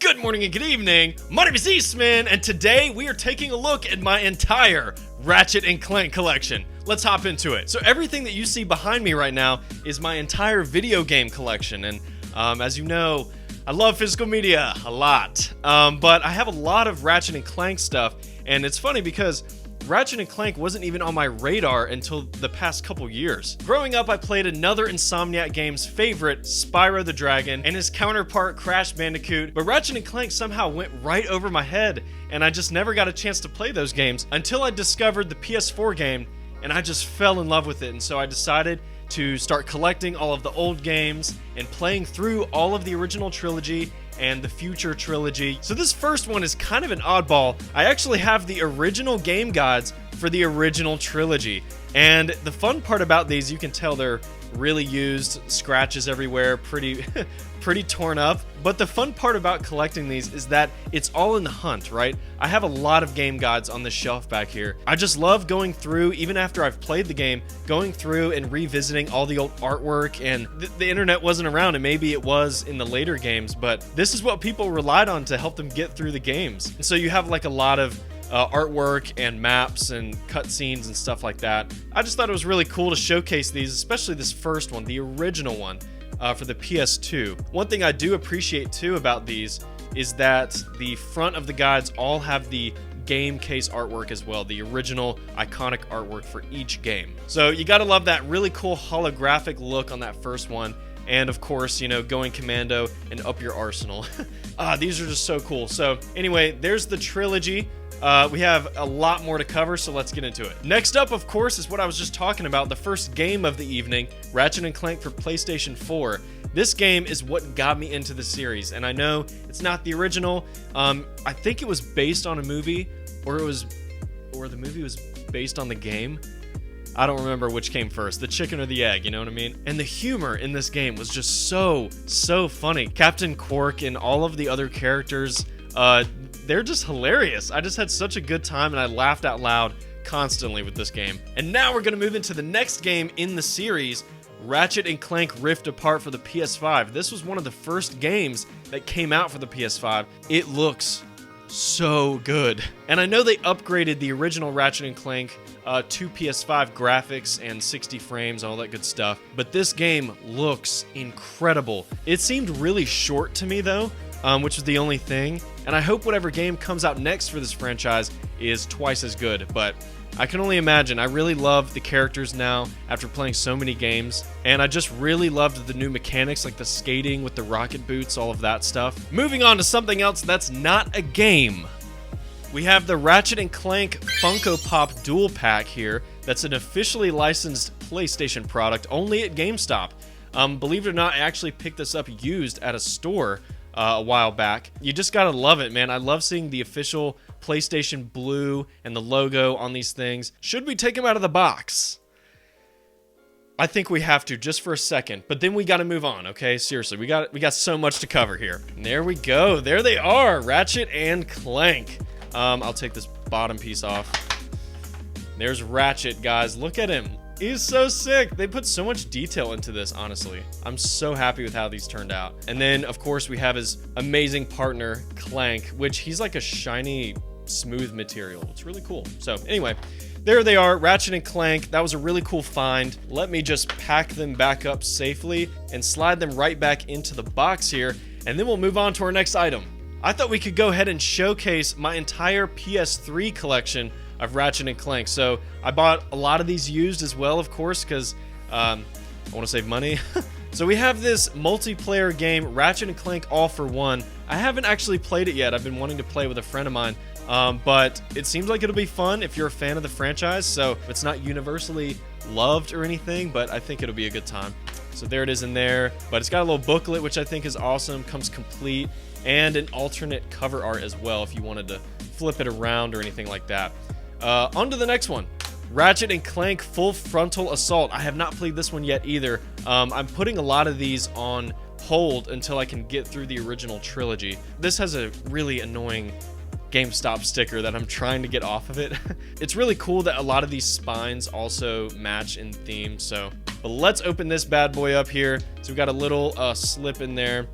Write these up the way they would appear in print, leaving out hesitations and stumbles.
Good morning and good evening. My name is Eastman, and today we are taking a look at my entire Ratchet and Clank collection. Let's hop into it. So everything that you see behind me right now is my entire video game collection, and as you know, I love physical media a lot, but I have a lot of Ratchet and Clank stuff, and it's funny because Ratchet and Clank wasn't even on my radar until the past couple years. Growing up, I played another Insomniac game's favorite, Spyro the Dragon, and his counterpart, Crash Bandicoot, but Ratchet and Clank somehow went right over my head, and I just never got a chance to play those games until I discovered the PS4 game, and I just fell in love with it, and so I decided to start collecting all of the old games and playing through all of the original trilogy and the future trilogy. So this first one is kind of an oddball. I actually have the original game guides for the original trilogy, and the fun part about these, you can tell they're really used, scratches everywhere, pretty torn up. But the fun part about collecting these is that it's all in the hunt, right? I have a lot of game guides on this shelf back here. I just love going through, even after I've played the game, going through and revisiting all the old artwork, and the internet wasn't around, and maybe it was in the later games, but this is what people relied on to help them get through the games. And so you have like a lot of artwork and maps and cutscenes and stuff like that. I just thought it was really cool to showcase these, especially this first one, the original one for the PS2. One thing I do appreciate too about these is that the front of the guides all have the game case artwork as well, the original iconic artwork for each game. So you gotta love that really cool holographic look on that first one. And of course, you know, going commando and up your arsenal. These are just so cool. So anyway, there's the trilogy. We have a lot more to cover, so let's get into it. Next up, of course, is what I was just talking about, the first game of the evening, Ratchet and Clank for PlayStation 4. This game is what got me into the series, and I know it's not the original. I think it was based on a movie, or the movie was based on the game. I don't remember which came first, the chicken or the egg, you know what I mean? And the humor in this game was just so funny. Captain Quark and all of the other characters, they're just hilarious. I just had such a good time, and I laughed out loud constantly with this game. And now we're gonna move into the next game in the series, Ratchet and Clank Rift Apart for the PS5. This was one of the first games that came out for the PS5. It looks so good. And I know they upgraded the original Ratchet and Clank to PS5 graphics and 60 frames, all that good stuff. But this game looks incredible. It seemed really short to me though, which was the only thing. And I hope whatever game comes out next for this franchise is twice as good, but I can only imagine. I really love the characters now after playing so many games, and I just really loved the new mechanics, like the skating with the rocket boots, all of that stuff. Moving on to something else that's not a game. We have the Ratchet and Clank Funko Pop Dual Pack here. That's an officially licensed PlayStation product, only at GameStop. Believe it or not, I actually picked this up used at a store a while back. You just gotta love it, man. I love seeing the official PlayStation blue and the logo on these things. Should we take them out of the box? I think we have to, just for a second, but then we gotta move on, okay? Seriously, we got so much to cover here. And there we go. There they are, Ratchet and Clank. I'll take this bottom piece off. There's Ratchet, guys. Look at him. He's so sick. They put so much detail into this, honestly. I'm so happy with how these turned out. And then, of course, we have his amazing partner, Clank, which he's like a shiny, smooth material. It's really cool. So anyway, there they are, Ratchet and Clank. That was a really cool find. Let me just pack them back up safely and slide them right back into the box here, and then we'll move on to our next item. I thought we could go ahead and showcase my entire PS3 collection of Ratchet and Clank. So I bought a lot of these used as well, of course, because I want to save money. So we have this multiplayer game, Ratchet and Clank All for One. I haven't actually played it yet. I've been wanting to play with a friend of mine, but it seems like it'll be fun if you're a fan of the franchise. So it's not universally loved or anything, but I think it'll be a good time. So there it is in there, but it's got a little booklet, which I think is awesome, comes complete, and an alternate cover art as well if you wanted to flip it around or anything like that. On to the next one. Ratchet and Clank Full Frontal Assault. I have not played this one yet either. I'm putting a lot of these on hold until I can get through the original trilogy. This has a really annoying GameStop sticker that I'm trying to get off of it. It's really cool that a lot of these spines also match in theme. So, but let's open this bad boy up here. So we've got a little slip in there.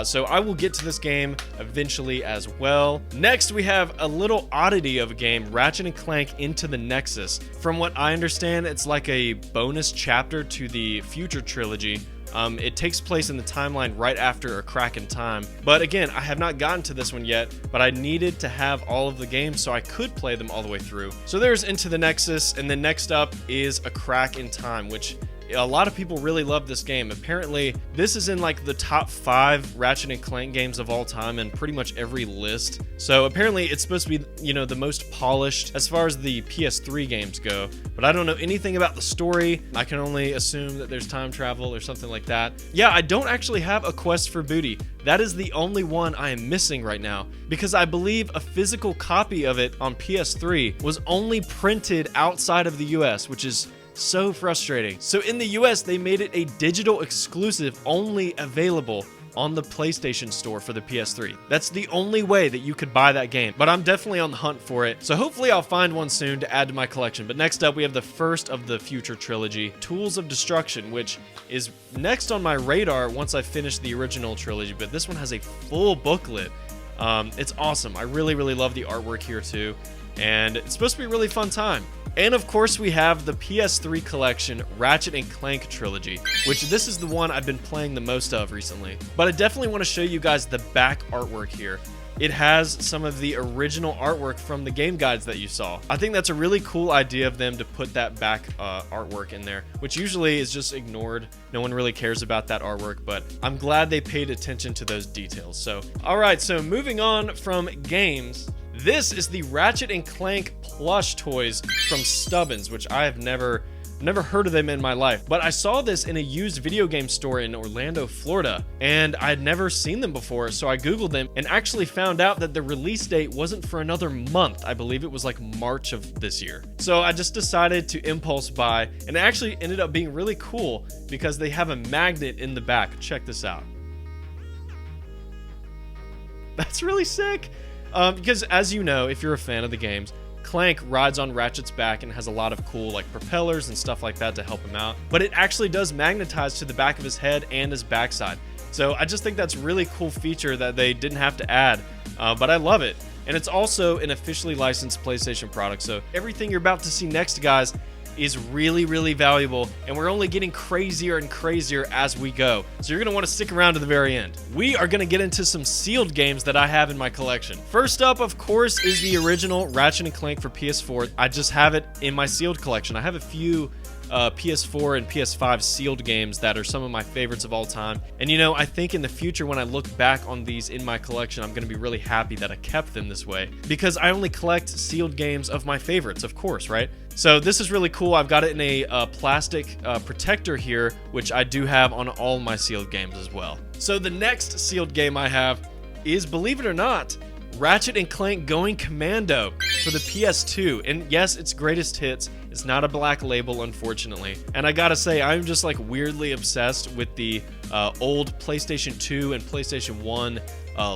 So I will get to this game eventually as well. Next, we have a little oddity of a game, Ratchet and Clank Into the Nexus. From what I understand, it's like a bonus chapter to the Future trilogy. It takes place in the timeline right after A Crack in Time. But again, I have not gotten to this one yet, but I needed to have all of the games so I could play them all the way through. So there's Into the Nexus, and then next up is A Crack in Time, which a lot of people really love this game. Apparently, this is in like the top 5 Ratchet and Clank games of all time in pretty much every list. So apparently it's supposed to be, you know, the most polished as far as the PS3 games go. But I don't know anything about the story. I can only assume that there's time travel or something like that. Yeah, I don't actually have a quest for booty. That is the only one I am missing right now, because I believe a physical copy of it on PS3 was only printed outside of the US, which is so frustrating. So in the US, they made it a digital exclusive only available on the PlayStation Store for the PS3. That's the only way that you could buy that game, but I'm definitely on the hunt for it. So hopefully I'll find one soon to add to my collection. But next up, we have the first of the Future trilogy, Tools of Destruction, which is next on my radar once I finish the original trilogy, but this one has a full booklet. It's awesome. I really, really love the artwork here too, and it's supposed to be a really fun time. And of course, we have the PS3 collection, Ratchet and Clank trilogy, which this is the one I've been playing the most of recently. But I definitely want to show you guys the back artwork here. It has some of the original artwork from the game guides that you saw. I think that's a really cool idea of them to put that back artwork in there, which usually is just ignored. No one really cares about that artwork, but I'm glad they paid attention to those details. So, all right, so moving on from games, this is the Ratchet and Clank plush toys from Stubbins, which I have never heard of them in my life. But I saw this in a used video game store in Orlando, Florida, and I had never seen them before, so I googled them and actually found out that the release date wasn't for another month. I believe it was like March of this year. So I just decided to impulse buy, and it actually ended up being really cool because they have a magnet in the back. Check this out. That's really sick. Because as you know, if you're a fan of the games, Clank rides on Ratchet's back and has a lot of cool like propellers and stuff like that to help him out. But it actually does magnetize to the back of his head and his backside. So I just think that's a really cool feature that they didn't have to add, but I love it. And it's also an officially licensed PlayStation product. So everything you're about to see next, guys, is really, really valuable, and we're only getting crazier and crazier as we go. So you're going to want to stick around to the very end. We are going to get into some sealed games that I have in my collection. First up, of course, is the original Ratchet and Clank for PS4. I just have it in my sealed collection. I have a few PS4 and PS5 sealed games that are some of my favorites of all time. And you know, I think in the future when I look back on these in my collection, I'm going to be really happy that I kept them this way, because I only collect sealed games of my favorites, of course, right? So this is really cool. I've got it in a plastic protector here, which I do have on all my sealed games as well. So the next sealed game I have is, believe it or not, Ratchet and Clank Going Commando for the PS2. And yes, it's greatest hits. It's not a black label, unfortunately. And I gotta say, I'm just like weirdly obsessed with the old PlayStation 2 and PlayStation 1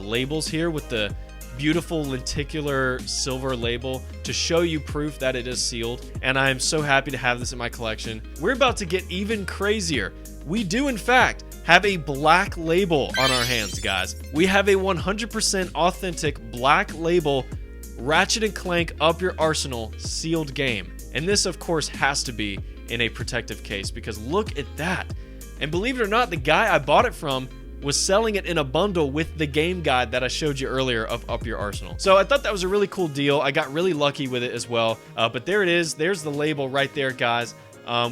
labels here, with the beautiful lenticular silver label to show you proof that it is sealed. And I am so happy to have this in my collection. We're about to get even crazier. We do, in fact, have a black label on our hands, guys. We have a 100% authentic black label Ratchet and Clank Up Your Arsenal sealed game. And this, of course, has to be in a protective case, because look at that. And believe it or not, the guy I bought it from was selling it in a bundle with the game guide that I showed you earlier of Up Your Arsenal. So I thought that was a really cool deal. I got really lucky with it as well. But there it is. There's the label right there, guys,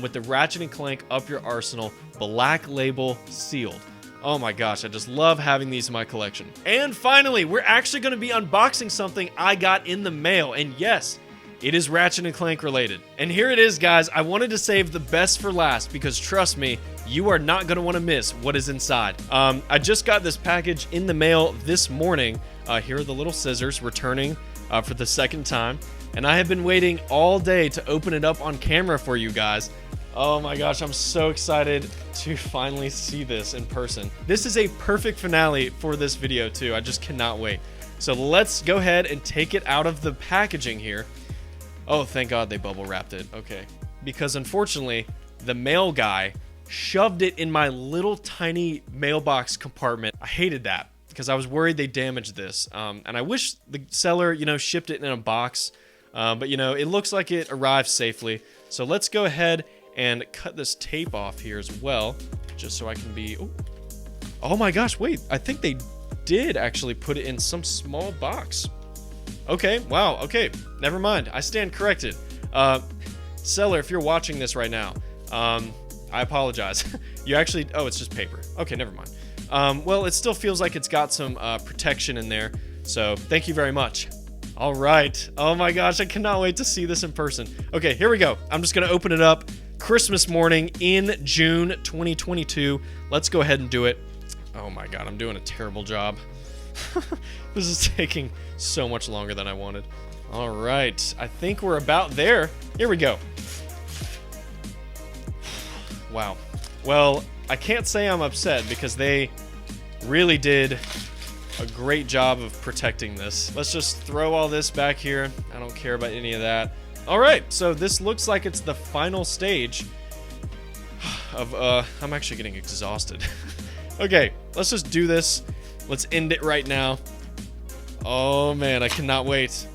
with the Ratchet and Clank Up Your Arsenal black label sealed. Oh my gosh, I just love having these in my collection. And finally, we're actually going to be unboxing something I got in the mail. And yes, it is Ratchet and Clank related. And here it is, guys. I wanted to save the best for last, because trust me, you are not going to want to miss what is inside. I just got this package in the mail this morning. Here are the little scissors, returning for the second time. And I have been waiting all day to open it up on camera for you guys. Oh my gosh, I'm so excited to finally see this in person. This is a perfect finale for this video too. I just cannot wait. So let's go ahead and take it out of the packaging here. Oh, thank God they bubble wrapped it. Okay. Because unfortunately, the mail guy shoved it in my little tiny mailbox compartment. I hated that because I was worried they damaged this. And I wish the seller, you know, shipped it in a box. But you know, it looks like it arrived safely. So let's go ahead and cut this tape off here as well, just so I can be... Oh my gosh, wait, I think they did actually put it in some small box. Okay, wow, okay, never mind, I stand corrected. Seller, if you're watching this right now, I apologize. You actually... Oh, it's just paper. Okay, never mind. Well, it still feels like it's got some protection in there, so thank you very much. All right. Oh my gosh, I cannot wait to see this in person. Okay, here we go. I'm just gonna open it up. Christmas morning in June 2022. Let's go ahead and do it. Oh my God, I'm doing a terrible job. This is taking so much longer than I wanted. All right, I think we're about there. Here we go. Wow. Well, I can't say I'm upset because they really did a great job of protecting this. Let's just throw all this back here. I don't care about any of that. All right, so this looks like it's the final stage of, I'm actually getting exhausted. Okay, let's just do this. Let's end it right now. Oh man, I cannot wait.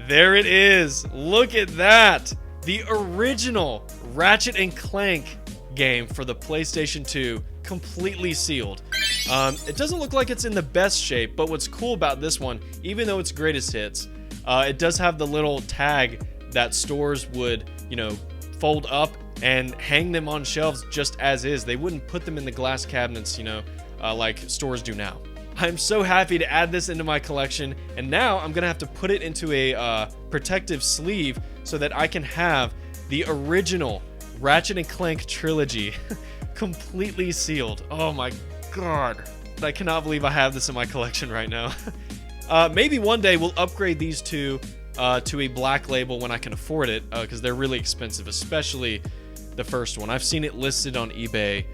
There it is. Look at that. The original Ratchet and Clank game for the PlayStation 2, completely sealed. It doesn't look like it's in the best shape, but what's cool about this one, even though it's greatest hits, it does have the little tag that stores would, you know, fold up and hang them on shelves just as is. They wouldn't put them in the glass cabinets, you know, like stores do now. I'm so happy to add this into my collection, and now I'm gonna have to put it into a protective sleeve so that I can have the original Ratchet and Clank trilogy completely sealed. Oh my God. I cannot believe I have this in my collection right now. Maybe one day we'll upgrade these two to a black label when I can afford it, because they're really expensive, especially the first one. I've seen it listed on eBay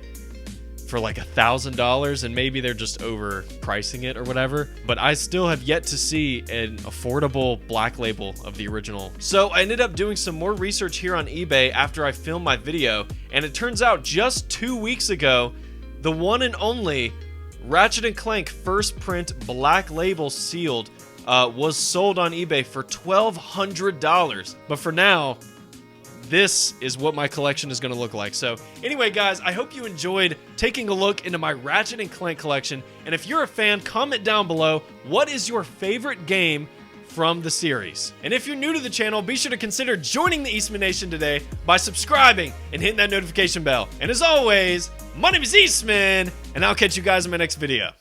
for like $1,000, and maybe they're just overpricing it or whatever, but I still have yet to see an affordable black label of the original. So I ended up doing some more research here on eBay after I filmed my video, and it turns out just 2 weeks ago, the one and only Ratchet and Clank first print black label sealed was sold on eBay for $1,200. But for now, this is what my collection is going to look like. So anyway, guys, I hope you enjoyed taking a look into my Ratchet and Clank collection. And if you're a fan, comment down below, what is your favorite game from the series? And if you're new to the channel, be sure to consider joining the Eastman Nation today by subscribing and hitting that notification bell. And as always, my name is Eastman, and I'll catch you guys in my next video.